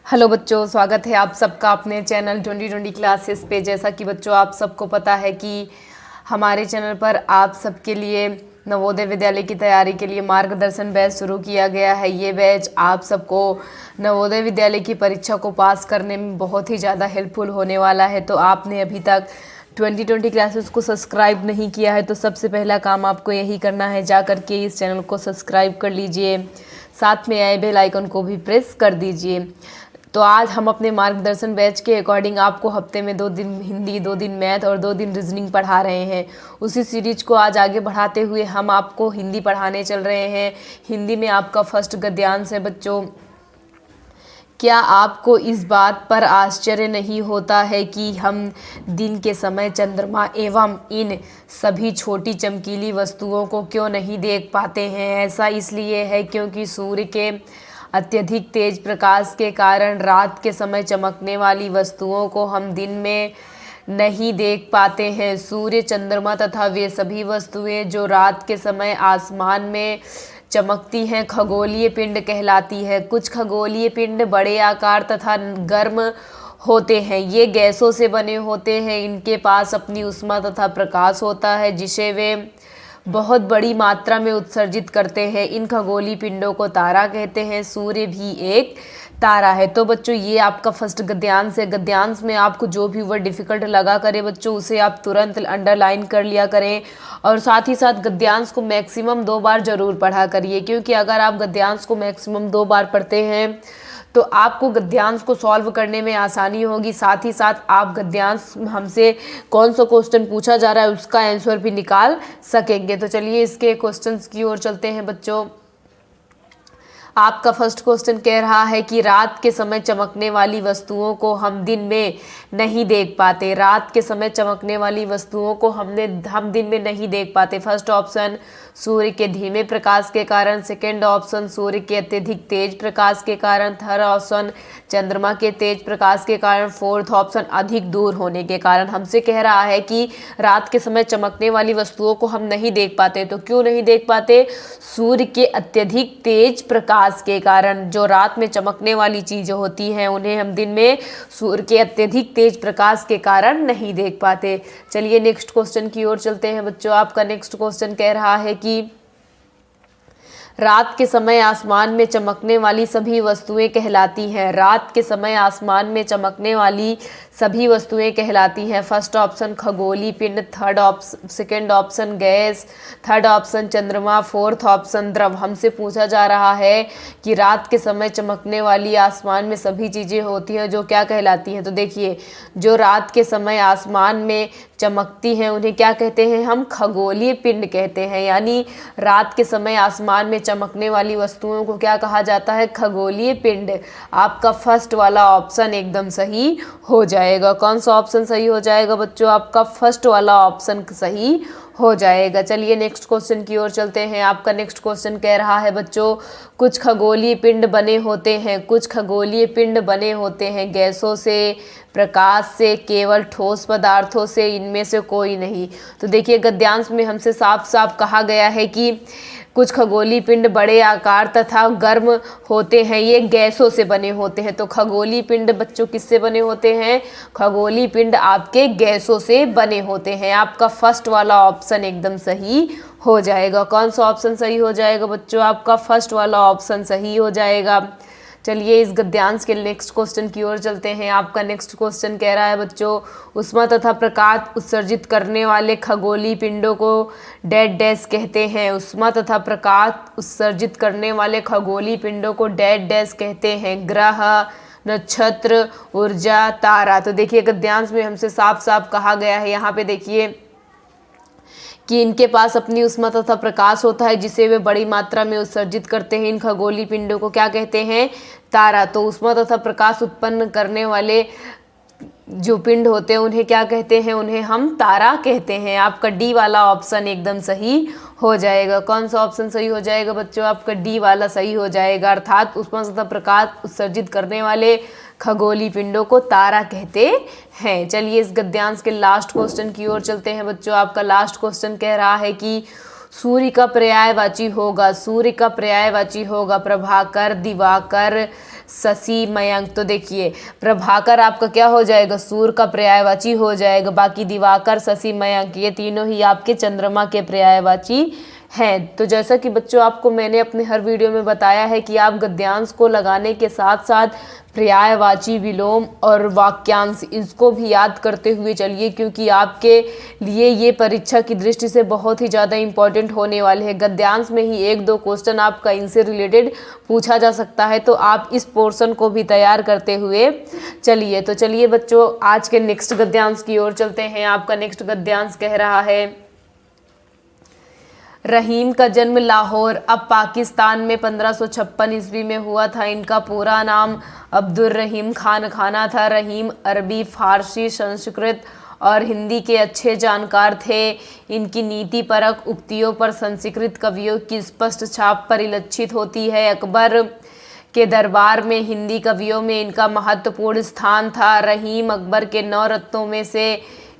Hello बच्चों, स्वागत है आप सबका अपने चैनल 2020 क्लासेस पे। जैसा कि बच्चों आप सबको पता है कि हमारे चैनल पर आप सबके लिए नवोदय विद्यालय की तैयारी के लिए मार्गदर्शन बैच शुरू किया गया है। ये बैच आप सबको नवोदय विद्यालय की परीक्षा को पास करने में बहुत ही ज़्यादा हेल्पफुल होने वाला है। तो आपने अभी तक 2020 क्लासेस को सब्सक्राइब नहीं किया है तो सबसे पहला काम आपको यही करना है, जा कर के इस चैनल को सब्सक्राइब कर लीजिए, साथ में आए बेल आइकन को भी प्रेस कर दीजिए। तो आज हम अपने मार्गदर्शन बैच के अकॉर्डिंग आपको हफ्ते में 2 दिन हिंदी, 2 दिन मैथ और 2 दिन रीजनिंग पढ़ा रहे हैं। उसी सीरीज को आज आगे बढ़ाते हुए हम आपको हिंदी पढ़ाने चल रहे हैं। हिंदी में आपका फर्स्ट गद्यांश है बच्चों। क्या आपको इस बात पर आश्चर्य नहीं होता है कि हम दिन के समय चंद्रमा एवं इन सभी छोटी चमकीली वस्तुओं को क्यों नहीं देख पाते हैं? ऐसा इसलिए है क्योंकि सूर्य के अत्यधिक तेज प्रकाश के कारण रात के समय चमकने वाली वस्तुओं को हम दिन में नहीं देख पाते हैं। सूर्य, चंद्रमा तथा वे सभी वस्तुएं जो रात के समय आसमान में चमकती हैं खगोलीय पिंड कहलाती है। कुछ खगोलीय पिंड बड़े आकार तथा गर्म होते हैं। ये गैसों से बने होते हैं। इनके पास अपनी ऊष्मा तथा प्रकाश होता है जिसे वे बहुत बड़ी मात्रा में उत्सर्जित करते हैं। इन खगोलीय पिंडों को तारा कहते हैं। सूर्य भी एक तारा है। तो बच्चों ये आपका फर्स्ट गद्यांश है। गद्यांश में आपको जो भी वर्ड डिफिकल्ट लगा करे बच्चों उसे आप तुरंत अंडरलाइन कर लिया करें, और साथ ही साथ गद्यांश को मैक्सिमम 2 बार जरूर पढ़ा करिए, क्योंकि अगर आप गद्यांश को मैक्सिमम 2 बार पढ़ते हैं तो आपको गद्यांश को सॉल्व करने में आसानी होगी। साथ ही साथ आप गद्यांश हमसे कौन सा क्वेश्चन पूछा जा रहा है उसका आंसर भी निकाल सकेंगे। तो चलिए इसके क्वेश्चंस की ओर चलते हैं बच्चों। आपका फर्स्ट क्वेश्चन कह रहा है कि रात के समय चमकने वाली वस्तुओं को हम दिन में नहीं देख पाते। रात के समय चमकने वाली वस्तुओं को हम दिन में नहीं देख पाते। फर्स्ट ऑप्शन सूर्य के धीमे प्रकाश के कारण, सेकेंड ऑप्शन सूर्य के अत्यधिक तेज प्रकाश के कारण, थर्ड ऑप्शन चंद्रमा के तेज प्रकाश के कारण, फोर्थ ऑप्शन अधिक दूर होने के कारण। हमसे कह रहा है कि रात के समय चमकने वाली वस्तुओं को हम नहीं देख पाते। तो क्यों नहीं देख पाते? सूर्य के अत्यधिक तेज प्रकाश के कारण। जो रात में चमकने वाली चीजें होती हैं उन्हें हम दिन में सूर्य के अत्यधिक तेज प्रकाश के कारण नहीं देख पाते। चलिए नेक्स्ट क्वेश्चन की ओर चलते हैं बच्चों। आपका नेक्स्ट क्वेश्चन कह रहा है कि रात के समय आसमान में चमकने वाली सभी वस्तुएं कहलाती हैं। रात के समय आसमान में चमकने वाली सभी वस्तुएं कहलाती हैं। फर्स्ट ऑप्शन खगोलीय पिंड, second option gas, third option चंद्रमा, फोर्थ ऑप्शन द्रव। हमसे पूछा जा रहा है कि रात के समय चमकने वाली आसमान में सभी चीज़ें होती हैं जो क्या कहलाती हैं। तो देखिए, जो रात के समय आसमान में चमकती हैं उन्हें क्या कहते हैं? हम खगोलीय पिंड कहते हैं। यानी रात के समय आसमान में चमकने वाली वस्तुओं को क्या कहा जाता है? खगोलीय पिंड। आपका फर्स्ट वाला ऑप्शन एकदम सही हो जाएगा। कौन सा ऑप्शन सही हो जाएगा बच्चों? आपका फर्स्ट वाला ऑप्शन सही हो जाएगा। चलिए नेक्स्ट क्वेश्चन की ओर चलते हैं। आपका नेक्स्ट क्वेश्चन कह रहा है बच्चों, कुछ खगोलीय पिंड बने होते हैं। कुछ खगोलीय पिंड बने होते हैं गैसों से, प्रकाश से, केवल ठोस पदार्थों से, इनमें से कोई नहीं। तो देखिए गद्यांश में हमसे साफ साफ कहा गया है कि कुछ खगोलीय पिंड बड़े आकार तथा गर्म होते हैं। ये गैसों से बने होते हैं। तो खगोलीय पिंड बच्चों किससे बने होते हैं? खगोलीय पिंड आपके गैसों से बने होते हैं। आपका फर्स्ट वाला ऑप्शन एकदम सही हो जाएगा। कौन सा ऑप्शन सही हो जाएगा बच्चों? आपका फर्स्ट वाला ऑप्शन सही हो जाएगा। चलिए इस गद्यांश के नेक्स्ट क्वेश्चन की ओर चलते हैं। आपका नेक्स्ट क्वेश्चन कह रहा है बच्चों, ऊष्मा तथा प्रकाश उत्सर्जित करने वाले खगोलीय पिंडों को डैश डैश कहते हैं। ऊष्मा तथा प्रकाश उत्सर्जित करने वाले खगोलीय पिंडों को डैश डैश कहते हैं। ग्रह, नक्षत्र, ऊर्जा, तारा। तो देखिए गद्यांश में हमसे साफ साफ कहा गया है, यहाँ पे देखिए कि इनके पास अपनी ऊष्मा तथा प्रकाश होता है जिसे वे बड़ी मात्रा में उत्सर्जित करते हैं। इन खगोलीय पिंडों को क्या कहते हैं? तारा। तो ऊष्मा तथा प्रकाश उत्पन्न करने वाले जो पिंड होते हैं उन्हें क्या कहते हैं? उन्हें हम तारा कहते हैं। आपका डी वाला ऑप्शन एकदम सही हो जाएगा। कौन सा ऑप्शन सही हो जाएगा बच्चों? आपका डी वाला सही हो जाएगा। अर्थात ऊष्मा तथा प्रकाश उत्सर्जित करने वाले खगोलीय पिंडों को तारा कहते हैं। चलिए इस गद्यांश के लास्ट क्वेश्चन की ओर चलते हैं बच्चों। आपका लास्ट क्वेश्चन कह रहा है कि सूर्य का पर्यायवाची होगा। सूर्य का पर्यायवाची होगा प्रभाकर, दिवाकर, शशि, मयंक। तो देखिए प्रभाकर आपका क्या हो जाएगा, सूर्य का पर्यायवाची हो जाएगा। बाकी दिवाकर, शशि, मयंक ये तीनों ही आपके चंद्रमा के पर्यायवाची हैं। तो जैसा कि बच्चों आपको मैंने अपने हर वीडियो में बताया है कि आप गद्यांश को लगाने के साथ साथ पर्यायवाची, विलोम और वाक्यांश इसको भी याद करते हुए चलिए, क्योंकि आपके लिए ये परीक्षा की दृष्टि से बहुत ही ज़्यादा इंपॉर्टेंट होने वाले हैं। गद्यांश में ही 1-2 क्वेश्चन आपका इनसे रिलेटेड पूछा जा सकता है, तो आप इस पोर्शन को भी तैयार करते हुए चलिए। तो चलिए बच्चों आज के नेक्स्ट गद्यांश की ओर चलते हैं। आपका नेक्स्ट गद्यांश कह रहा है, रहीम का जन्म लाहौर अब पाकिस्तान में 1556 ईस्वी में हुआ था। इनका पूरा नाम अब्दुल रहीम खान खाना था। रहीम अरबी, फारसी, संस्कृत और हिंदी के अच्छे जानकार थे। इनकी नीति परक उक्तियों पर संस्कृत कवियों की स्पष्ट छाप परिलक्षित होती है। अकबर के दरबार में हिंदी कवियों में इनका महत्वपूर्ण स्थान था। रहीम अकबर के 9 रत्नों में से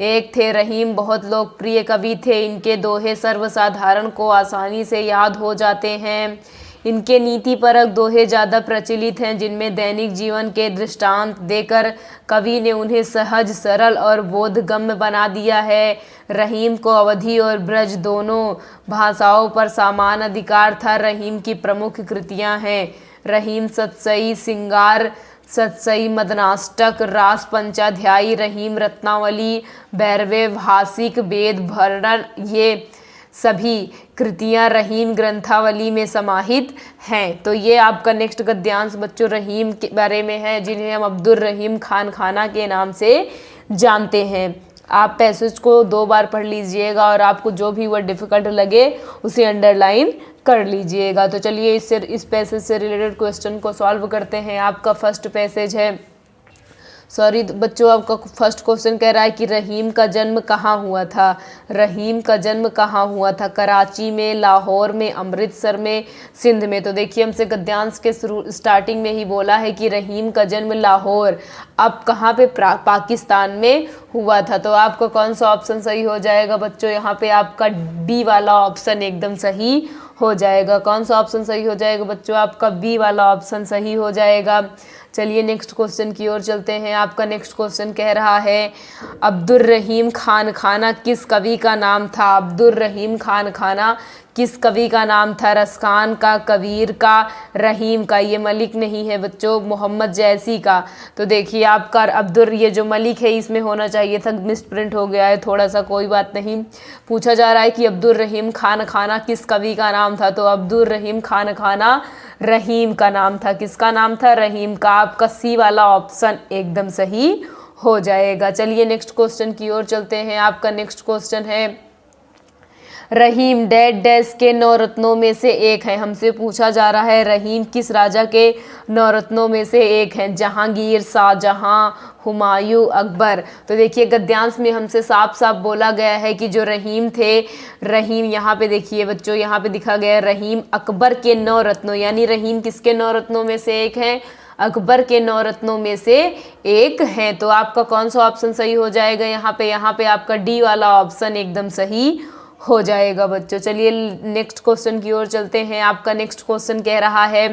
एक थे। रहीम बहुत लोकप्रिय कवि थे। इनके दोहे सर्वसाधारण को आसानी से याद हो जाते हैं। इनके नीतिपरक दोहे ज़्यादा प्रचलित हैं, जिनमें दैनिक जीवन के दृष्टांत देकर कवि ने उन्हें सहज, सरल और बोधगम्य बना दिया है। रहीम को अवधी और ब्रज दोनों भाषाओं पर समान अधिकार था। रहीम की प्रमुख कृतियां हैं रहीम सतसई सिंगार, सतसई मदनाष्टक, रास पंचाध्यायी, रहीम रत्नावली, भैरवे भाषिक, वेद वर्णन। ये सभी कृतियां रहीम ग्रंथावली में समाहित हैं। तो ये आपका नेक्स्ट गद्यांश बच्चों रहीम के बारे में है, जिन्हें हम अब्दुल रहीम खान खाना के नाम से जानते हैं। आप पैसेज को 2 बार पढ़ लीजिएगा और आपको जो भी वर्ड डिफिकल्ट लगे उसे अंडरलाइन कर लीजिएगा। तो चलिए इस पैसेज से रिलेटेड क्वेश्चन को सॉल्व करते हैं। आपका फर्स्ट पैसेज है, सॉरी बच्चों आपका फर्स्ट क्वेश्चन कह रहा है कि रहीम का जन्म कहाँ हुआ था। रहीम का जन्म कहाँ हुआ था, कराची में, लाहौर में, अमृतसर में, सिंध में। तो देखिए हमसे गद्यांश के स्टार्टिंग में ही बोला है कि रहीम का जन्म लाहौर अब कहाँ पे, पाकिस्तान में हुआ था। तो आपका कौन सा ऑप्शन सही हो जाएगा बच्चों, यहाँ पे आपका डी वाला ऑप्शन एकदम सही हो जाएगा। कौन सा ऑप्शन सही हो जाएगा बच्चों, आपका बी वाला ऑप्शन सही हो जाएगा। चलिए नेक्स्ट क्वेश्चन की ओर चलते हैं। आपका नेक्स्ट क्वेश्चन कह रहा है, अब्दुल रहीम खान खाना किस कवि का नाम था। अब्दुल रहीम खान खाना किस कवि का नाम था, रसखान का, कबीर का, रहीम का। ये मलिक नहीं है बच्चों, मोहम्मद जैसी का। तो देखिए आपका अब्दुल, ये जो मलिक है इसमें होना चाहिए था, मिसप्रिंट हो गया है थोड़ा सा, कोई बात नहीं। पूछा जा रहा है कि अब्दुल रहीम खान खाना किस कवि का नाम था, तो अब्दुल रहीम खान खाना रहीम का नाम था। किसका नाम था, रहीम का। आपका सी वाला ऑप्शन एकदम सही हो जाएगा। चलिए नेक्स्ट क्वेश्चन की ओर चलते हैं। आपका नेक्स्ट क्वेश्चन है, रहीम डैड डैश के 9 रत्नों में से एक है। हमसे पूछा जा रहा है रहीम किस राजा के 9 रत्नों में से एक है, जहांगीर, शाहजहां, हुमायूं, अकबर। तो देखिए गद्यांश में हमसे साफ साफ बोला गया है कि जो रहीम थे, रहीम यहाँ पे देखिए बच्चों, यहाँ पे दिखा गया रहीम अकबर के 9 रत्नों, यानी रहीम किसके 9 रत्नों में से एक है, अकबर के 9 रत्नों में से एक है। तो आपका कौन सा ऑप्शन सही हो जाएगा यहाँ पे आपका डी वाला ऑप्शन एकदम सही हो जाएगा बच्चों। चलिए नेक्स्ट क्वेश्चन की ओर चलते हैं। आपका नेक्स्ट क्वेश्चन कह रहा है,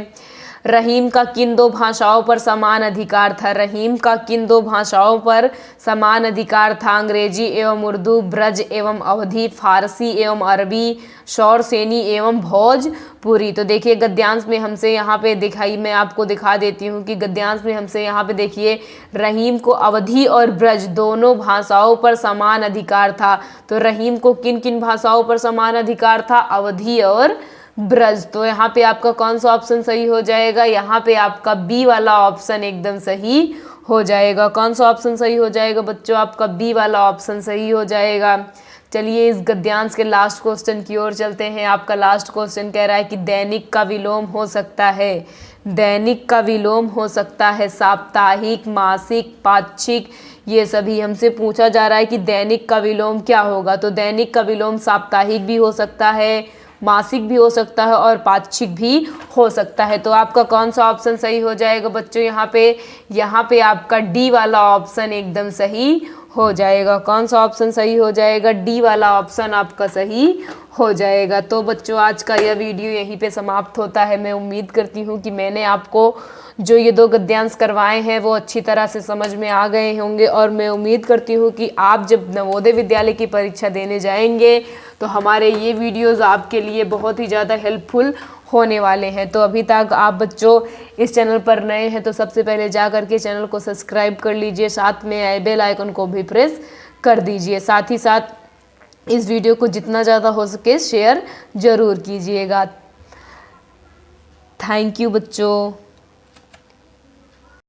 रहीम का किन 2 भाषाओं पर समान अधिकार था। रहीम का किन 2 भाषाओं पर समान अधिकार था, अंग्रेजी एवं उर्दू, ब्रज एवं अवधी, फारसी एवं अरबी, शौरसेनी एवं भोजपुरी। तो देखिए गद्यांश में हमसे यहाँ पे दिखाई, मैं आपको दिखा देती हूँ कि गद्यांश में हमसे यहाँ पे देखिए रहीम को अवधी और ब्रज दोनों भाषाओं पर समान अधिकार था। तो रहीम को किन किन भाषाओं पर समान अधिकार था, अवधी और ब्रज। तो यहाँ पे आपका कौन सा ऑप्शन सही हो जाएगा, यहाँ पे आपका बी वाला ऑप्शन एकदम सही हो जाएगा। कौन सा ऑप्शन सही हो जाएगा बच्चों, आपका बी वाला ऑप्शन सही हो जाएगा। चलिए इस गद्यांश के लास्ट क्वेश्चन की ओर चलते हैं। आपका लास्ट क्वेश्चन कह रहा है कि दैनिक का विलोम हो सकता है, दैनिक का विलोम हो सकता है साप्ताहिक, मासिक, पाक्षिक, ये सभी हमसे पूछा जा रहा है कि दैनिक का विलोम क्या होगा। तो दैनिक का विलोम साप्ताहिक भी हो सकता है, मासिक भी हो सकता है और पाक्षिक भी हो सकता है। तो आपका कौन सा ऑप्शन सही हो जाएगा बच्चों, यहाँ पे आपका डी वाला ऑप्शन एकदम सही हो जाएगा। कौन सा ऑप्शन सही हो जाएगा, डी वाला ऑप्शन आपका सही हो जाएगा। तो बच्चों आज का यह वीडियो यहीं पे समाप्त होता है। मैं उम्मीद करती हूँ कि मैंने आपको जो ये 2 गद्यांश करवाए हैं वो अच्छी तरह से समझ में आ गए होंगे और मैं उम्मीद करती हूँ कि आप जब नवोदय विद्यालय की परीक्षा देने जाएंगे तो हमारे ये वीडियोस आपके लिए बहुत ही ज़्यादा हेल्पफुल होने वाले हैं। तो अभी तक आप बच्चों इस चैनल पर नए हैं तो सबसे पहले जा करके चैनल को सब्सक्राइब कर लीजिए, साथ में आए बेल आइकन को भी प्रेस कर दीजिए। साथ ही साथ इस वीडियो को जितना ज़्यादा हो सके शेयर ज़रूर कीजिएगा। थैंक यू बच्चों।